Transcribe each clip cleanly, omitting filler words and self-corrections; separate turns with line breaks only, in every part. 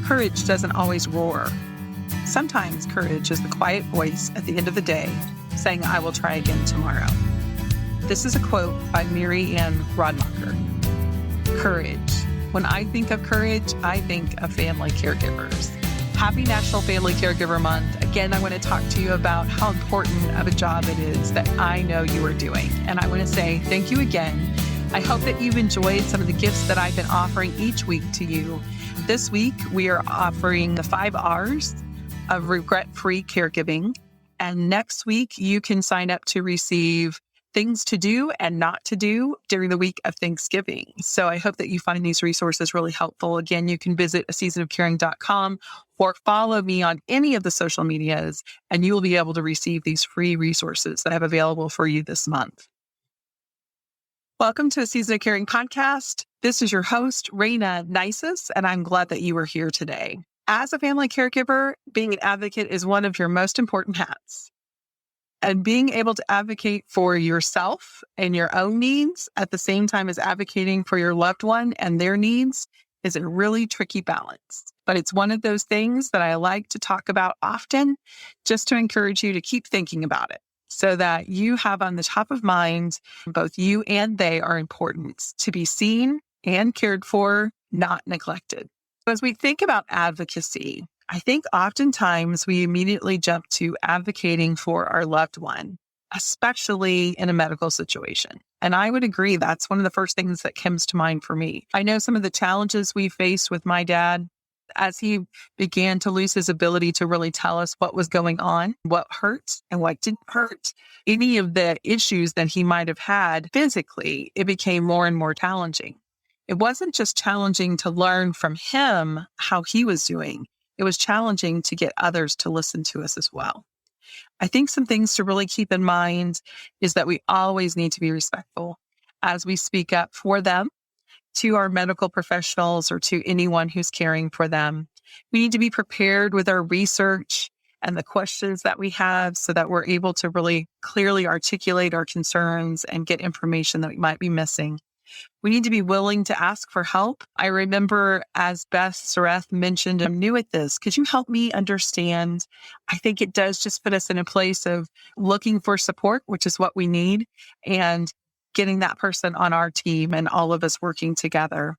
Courage doesn't always roar. Sometimes courage is the quiet voice at the end of the day saying, I will try again tomorrow. This is a quote by Mary Ann Rodmacher. Courage. When I think of courage, I think of family caregivers. Happy National Family Caregiver Month. Again, I want to talk to you about how important of a job it is that I know you are doing. And I want to say thank you again. I hope that you've enjoyed some of the gifts that I've been offering each week to you. This week, we are offering the 5 R's of regret-free caregiving. And next week, you can sign up to receive things to do and not to do during the week of Thanksgiving. So I hope that you find these resources really helpful. Again, you can visit aseasonofcaring.com or follow me on any of the social medias, and you will be able to receive these free resources that I have available for you this month. Welcome to A Season of Caring podcast. This is your host, Rayna Neises, and I'm glad that you are here today. As a family caregiver, being an advocate is one of your most important hats. And being able to advocate for yourself and your own needs at the same time as advocating for your loved one and their needs is a really tricky balance. But it's one of those things that I like to talk about often, just to encourage you to keep thinking about it so that you have on the top of mind, both you and they are important to be seen and cared for, not neglected. As we think about advocacy, I think oftentimes we immediately jump to advocating for our loved one, especially in a medical situation. And I would agree that's one of the first things that comes to mind for me. I know some of the challenges we faced with my dad as he began to lose his ability to really tell us what was going on, what hurt and what didn't hurt. Any of the issues that he might have had physically, it became more and more challenging. It wasn't just challenging to learn from him how he was doing. It was challenging to get others to listen to us as well. I think some things to really keep in mind is that we always need to be respectful as we speak up for them, to our medical professionals or to anyone who's caring for them. We need to be prepared with our research and the questions that we have so that we're able to really clearly articulate our concerns and get information that we might be missing. We need to be willing to ask for help. I remember as Beth Sareth mentioned, I'm new at this. Could you help me understand? I think it does just put us in a place of looking for support, which is what we need, and getting that person on our team and all of us working together.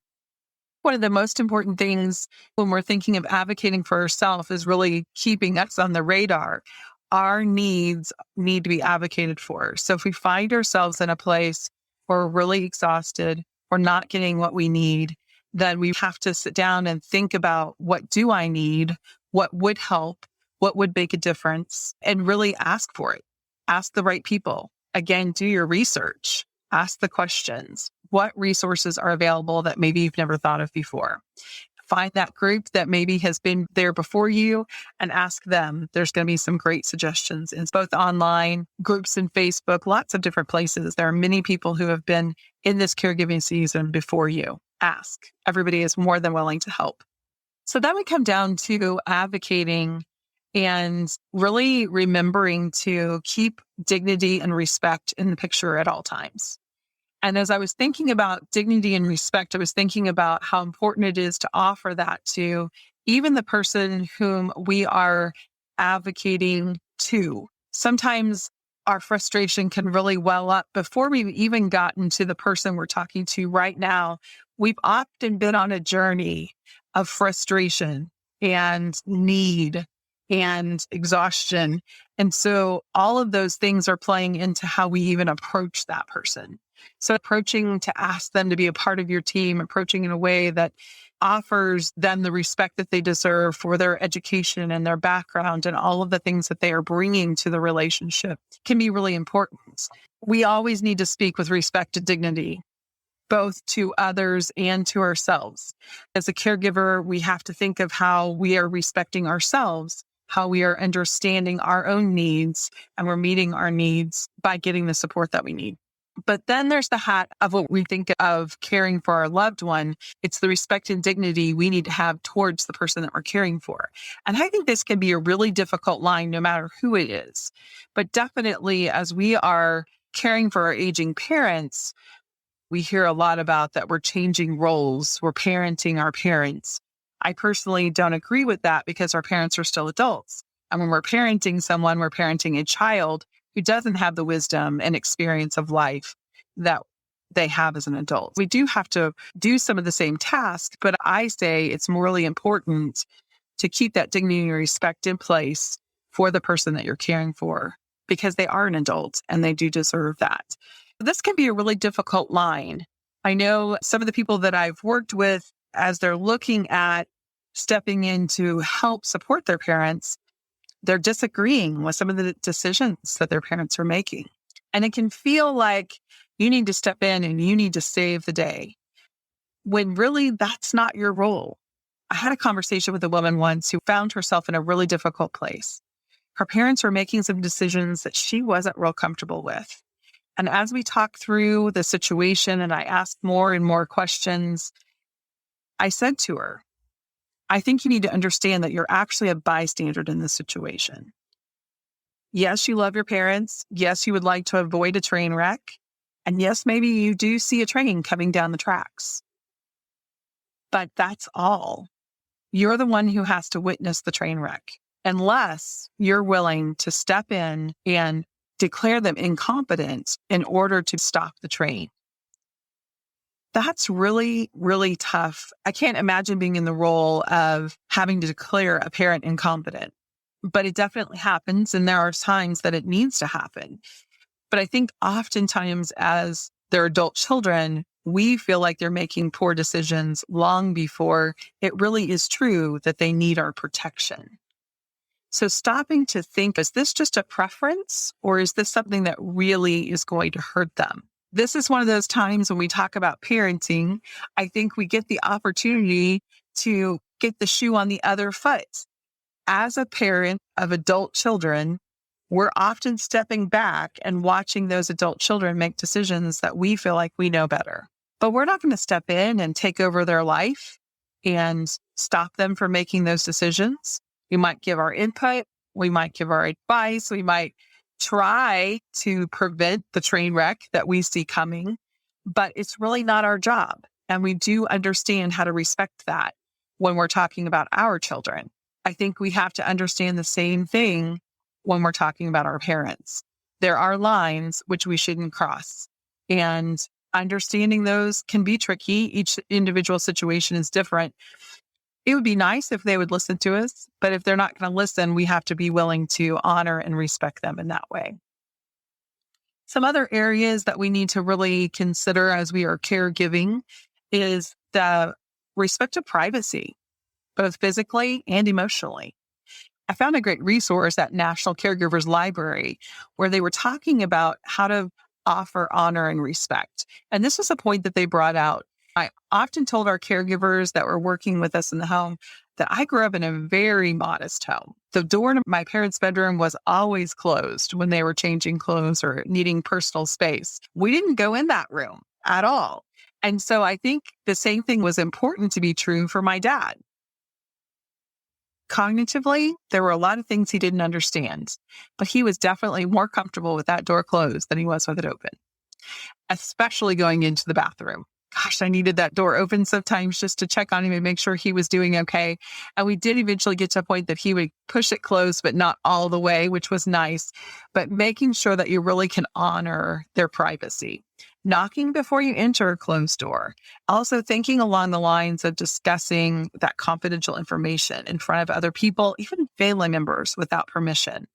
One of the most important things when we're thinking of advocating for ourselves is really keeping us on the radar. Our needs need to be advocated for. So if we find ourselves in a place where we're really exhausted, or not getting what we need, then we have to sit down and think about what do I need, what would help, what would make a difference, and really ask for it. Ask the right people. Again, do your research. Ask the questions. What resources are available that maybe you've never thought of before? Find that group that maybe has been there before you and ask them. There's going to be some great suggestions in both online groups and Facebook, lots of different places. There are many people who have been in this caregiving season before you. Ask. Everybody is more than willing to help. So then we come down to advocating and really remembering to keep dignity and respect in the picture at all times. And as I was thinking about dignity and respect, I was thinking about how important it is to offer that to even the person whom we are advocating to. Sometimes our frustration can really well up before we've even gotten to the person we're talking to right now. We've often been on a journey of frustration and need and exhaustion. And so all of those things are playing into how we even approach that person. So approaching to ask them to be a part of your team, approaching in a way that offers them the respect that they deserve for their education and their background and all of the things that they are bringing to the relationship can be really important. We always need to speak with respect and dignity, both to others and to ourselves. As a caregiver, we have to think of how we are respecting ourselves, how we are understanding our own needs, and we're meeting our needs by getting the support that we need. But then there's the hat of what we think of caring for our loved one. It's the respect and dignity we need to have towards the person that we're caring for. And I think this can be a really difficult line no matter who it is. But definitely as we are caring for our aging parents, we hear a lot about that we're changing roles, we're parenting our parents. I personally don't agree with that because our parents are still adults. And when we're parenting someone, we're parenting a child who doesn't have the wisdom and experience of life that they have as an adult. We do have to do some of the same tasks, but I say it's morally important to keep that dignity and respect in place for the person that you're caring for because they are an adult and they do deserve that. This can be a really difficult line. I know some of the people that I've worked with, as they're looking at stepping in to help support their parents, they're disagreeing with some of the decisions that their parents are making. And it can feel like you need to step in and you need to save the day, when really that's not your role. I had a conversation with a woman once who found herself in a really difficult place. Her parents were making some decisions that she wasn't real comfortable with. And as we talked through the situation and I asked more and more questions, I said to her, I think you need to understand that you're actually a bystander in this situation. Yes, you love your parents. Yes, you would like to avoid a train wreck. And yes, maybe you do see a train coming down the tracks. But that's all. You're the one who has to witness the train wreck, unless you're willing to step in and declare them incompetent in order to stop the train. That's really, really tough. I can't imagine being in the role of having to declare a parent incompetent, but it definitely happens. And there are times that it needs to happen. But I think oftentimes as their adult children, we feel like they're making poor decisions long before it really is true that they need our protection. So stopping to think, is this just a preference or is this something that really is going to hurt them? This is one of those times when we talk about parenting, I think we get the opportunity to get the shoe on the other foot. As a parent of adult children, we're often stepping back and watching those adult children make decisions that we feel like we know better. But we're not going to step in and take over their life and stop them from making those decisions. We might give our input. We might give our advice. We might try to prevent the train wreck that we see coming, but it's really not our job. And we do understand how to respect that when we're talking about our children. I think we have to understand the same thing when we're talking about our parents. There are lines which we shouldn't cross. And understanding those can be tricky. Each individual situation is different. It would be nice if they would listen to us, but if they're not going to listen, we have to be willing to honor and respect them in that way. Some other areas that we need to really consider as we are caregiving is the respect of privacy, both physically and emotionally. I found a great resource at National Caregivers Library where they were talking about how to offer honor and respect. And this was a point that they brought out. I often told our caregivers that were working with us in the home that I grew up in a very modest home. The door to my parents' bedroom was always closed when they were changing clothes or needing personal space. We didn't go in that room at all. And so I think the same thing was important to be true for my dad. Cognitively, there were a lot of things he didn't understand, but he was definitely more comfortable with that door closed than he was with it open, especially going into the bathroom. Gosh, I needed that door open sometimes just to check on him and make sure he was doing okay. And we did eventually get to a point that he would push it closed, but not all the way, which was nice. But making sure that you really can honor their privacy. Knocking before you enter a closed door. Also thinking along the lines of discussing that confidential information in front of other people, even family members without permission.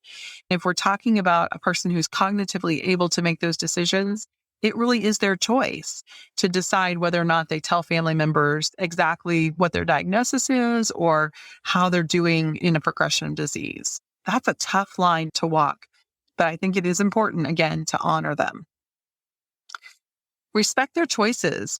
If we're talking about a person who's cognitively able to make those decisions, it really is their choice to decide whether or not they tell family members exactly what their diagnosis is or how they're doing in a progression of disease. That's a tough line to walk, but I think it is important, again, to honor them. Respect their choices.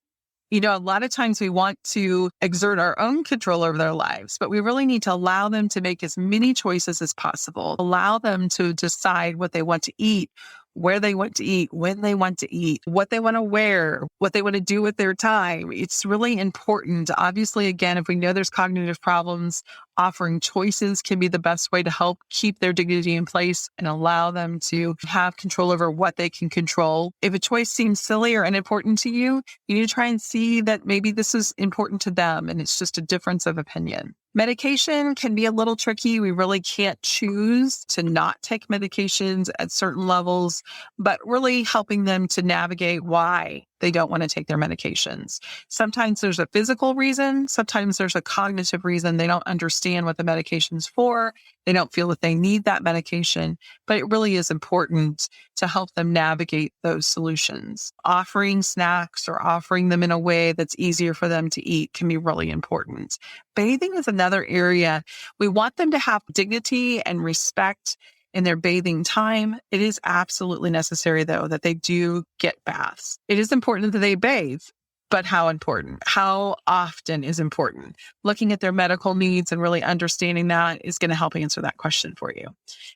A lot of times we want to exert our own control over their lives, but we really need to allow them to make as many choices as possible. Allow them to decide what they want to eat, where they want to eat, when they want to eat, what they want to wear, what they want to do with their time. It's really important. Obviously, again, if we know there's cognitive problems, Offering choices can be the best way to help keep their dignity in place and allow them to have control over what they can control. If a choice seems silly or unimportant to you, you need to try and see that maybe this is important to them and it's just a difference of opinion. Medication can be a little tricky. We really can't choose to not take medications at certain levels, but really helping them to navigate why they don't want to take their medications. Sometimes there's a physical reason. Sometimes there's a cognitive reason. They don't understand what the medication's for. They don't feel that they need that medication, but it really is important to help them navigate those solutions. Offering snacks or offering them in a way that's easier for them to eat can be really important. Bathing is another area. We want them to have dignity and respect in their bathing time. It is absolutely necessary, though, that they do get baths. It is important that they bathe, but how important? How often is important? Looking at their medical needs and really understanding that is going to help answer that question for you.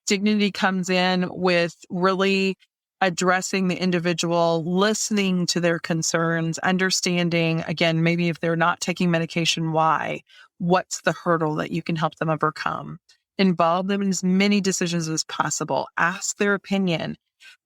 Dignity comes in with really addressing the individual, listening to their concerns, understanding, again, maybe if they're not taking medication, why? What's the hurdle that you can help them overcome? Involve them in as many decisions as possible. Ask their opinion.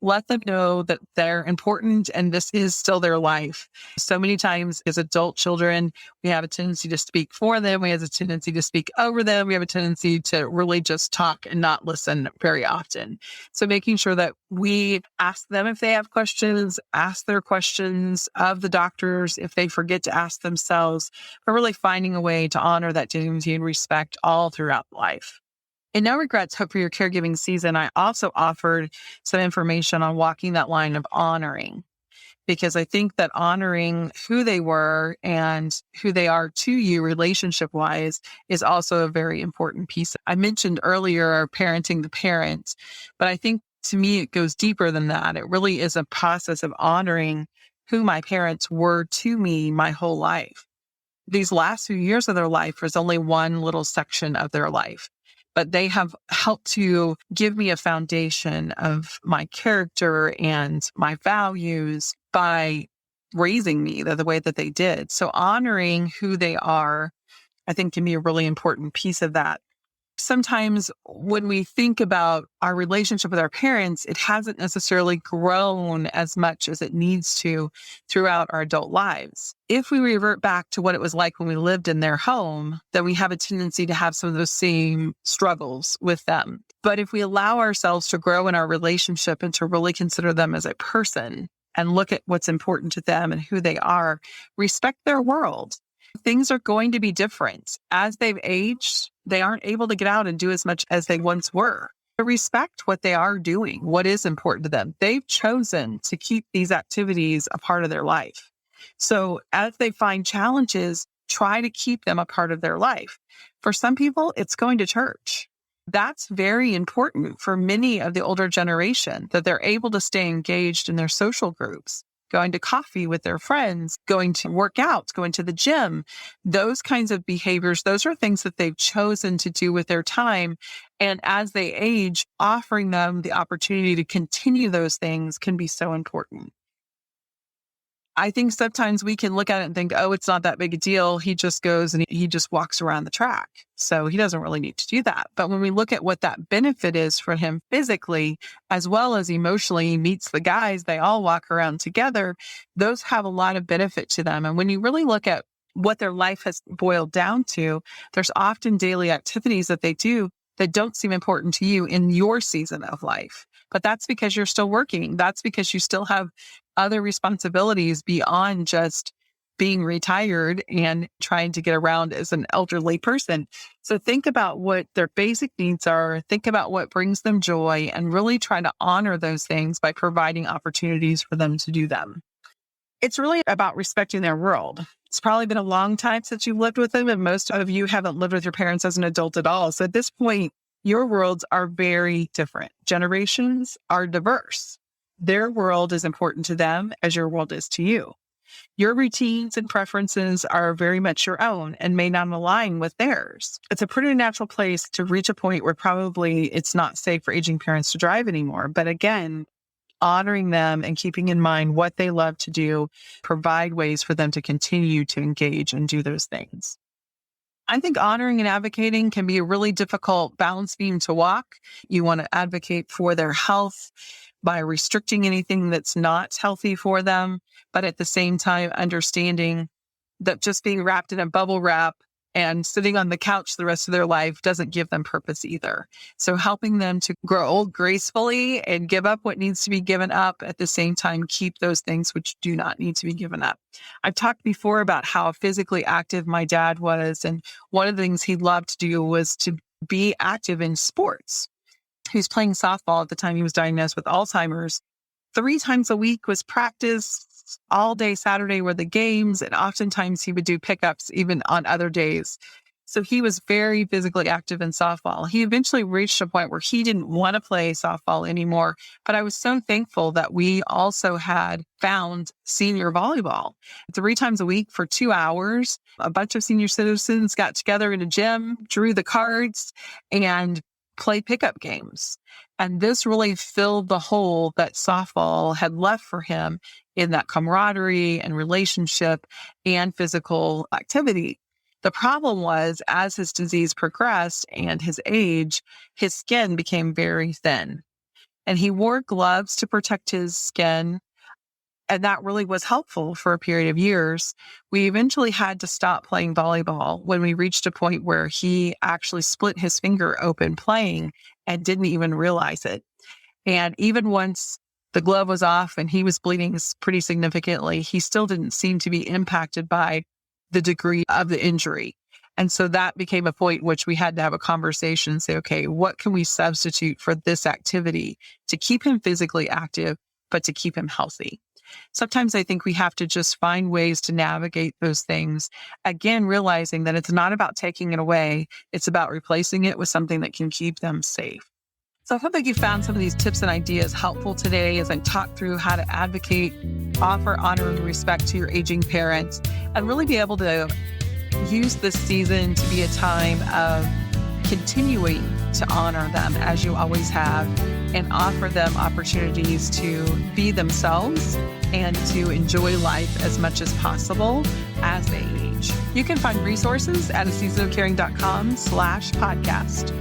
Let them know that they're important and this is still their life. So many times as adult children, we have a tendency to speak for them. We have a tendency to speak over them. We have a tendency to really just talk and not listen very often. So making sure that we ask them if they have questions, ask their questions of the doctors if they forget to ask themselves, but really finding a way to honor that dignity and respect all throughout life. In No Regrets, Hope for Your Caregiving Season, I also offered some information on walking that line of honoring, because I think that honoring who they were and who they are to you relationship-wise is also a very important piece. I mentioned earlier parenting the parent, but I think to me it goes deeper than that. It really is a process of honoring who my parents were to me my whole life. These last few years of their life was only one little section of their life, but they have helped to give me a foundation of my character and my values by raising me the way that they did. So honoring who they are, I think, can be a really important piece of that. Sometimes when we think about our relationship with our parents, it hasn't necessarily grown as much as it needs to throughout our adult lives. If we revert back to what it was like when we lived in their home, then we have a tendency to have some of those same struggles with them. But if we allow ourselves to grow in our relationship and to really consider them as a person and look at what's important to them and who they are, respect their world. Things are going to be different. As they've aged, they aren't able to get out and do as much as they once were. But respect what they are doing, what is important to them. They've chosen to keep these activities a part of their life. So as they find challenges, try to keep them a part of their life. For some people, it's going to church. That's very important for many of the older generation, that they're able to stay engaged in their social groups. Going to coffee with their friends, going to workouts, going to the gym, those kinds of behaviors, those are things that they've chosen to do with their time. And as they age, offering them the opportunity to continue those things can be so important. I think sometimes we can look at it and think, oh, it's not that big a deal. He just goes and he just walks around the track. So he doesn't really need to do that. But when we look at what that benefit is for him physically, as well as emotionally, he meets the guys, they all walk around together. Those have a lot of benefit to them. And when you really look at what their life has boiled down to, there's often daily activities that they do that don't seem important to you in your season of life. But that's because you're still working. That's because you still have other responsibilities beyond just being retired and trying to get around as an elderly person. So think about what their basic needs are, think about what brings them joy, and really try to honor those things by providing opportunities for them to do them. It's really about respecting their world. It's probably been a long time since you've lived with them, and most of you haven't lived with your parents as an adult at all. So at this point, your worlds are very different. Generations are diverse. Their world is important to them as your world is to you. Your routines and preferences are very much your own and may not align with theirs. It's a pretty natural place to reach a point where probably it's not safe for aging parents to drive anymore. But again, honoring them and keeping in mind what they love to do, provide ways for them to continue to engage and do those things. I think honoring and advocating can be a really difficult balance beam to walk. You want to advocate for their health by restricting anything that's not healthy for them, but at the same time, understanding that just being wrapped in a bubble wrap and sitting on the couch the rest of their life doesn't give them purpose either. So helping them to grow old gracefully and give up what needs to be given up, at the same time, keep those things which do not need to be given up. I've talked before about how physically active my dad was. And one of the things he loved to do was to be active in sports. He was playing softball at the time he was diagnosed with Alzheimer's. 3 times a week was practice. All day Saturday were the games, and oftentimes he would do pickups even on other days. So he was very physically active in softball. He eventually reached a point where he didn't want to play softball anymore, but I was so thankful that we also had found senior volleyball. 3 times a week for 2 hours. A bunch of senior citizens got together in a gym, drew the cards, and played pickup games. And this really filled the hole that softball had left for him in that camaraderie and relationship and physical activity. The problem was, as his disease progressed and his age, his skin became very thin. And he wore gloves to protect his skin. And that really was helpful for a period of years. We eventually had to stop playing volleyball when we reached a point where he actually split his finger open playing and didn't even realize it. And even once the glove was off and he was bleeding pretty significantly, he still didn't seem to be impacted by the degree of the injury. And so that became a point which we had to have a conversation and say, okay, what can we substitute for this activity to keep him physically active, but to keep him healthy? Sometimes I think we have to just find ways to navigate those things. Again, realizing that it's not about taking it away. It's about replacing it with something that can keep them safe. So I hope that you found some of these tips and ideas helpful today as I talk through how to advocate, offer honor and respect to your aging parents, and really be able to use this season to be a time of continuing to honor them as you always have, and offer them opportunities to be themselves and to enjoy life as much as possible as they age. You can find resources at aseasonofcaring.com/podcast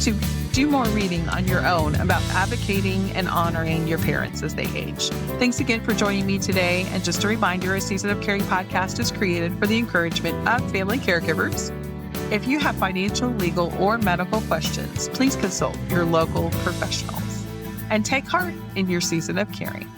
to do more reading on your own about advocating and honoring your parents as they age. Thanks again for joining me today. And just a reminder, A Season of Caring podcast is created for the encouragement of family caregivers. If you have financial, legal, or medical questions, please consult your local professionals and take heart in your season of caring.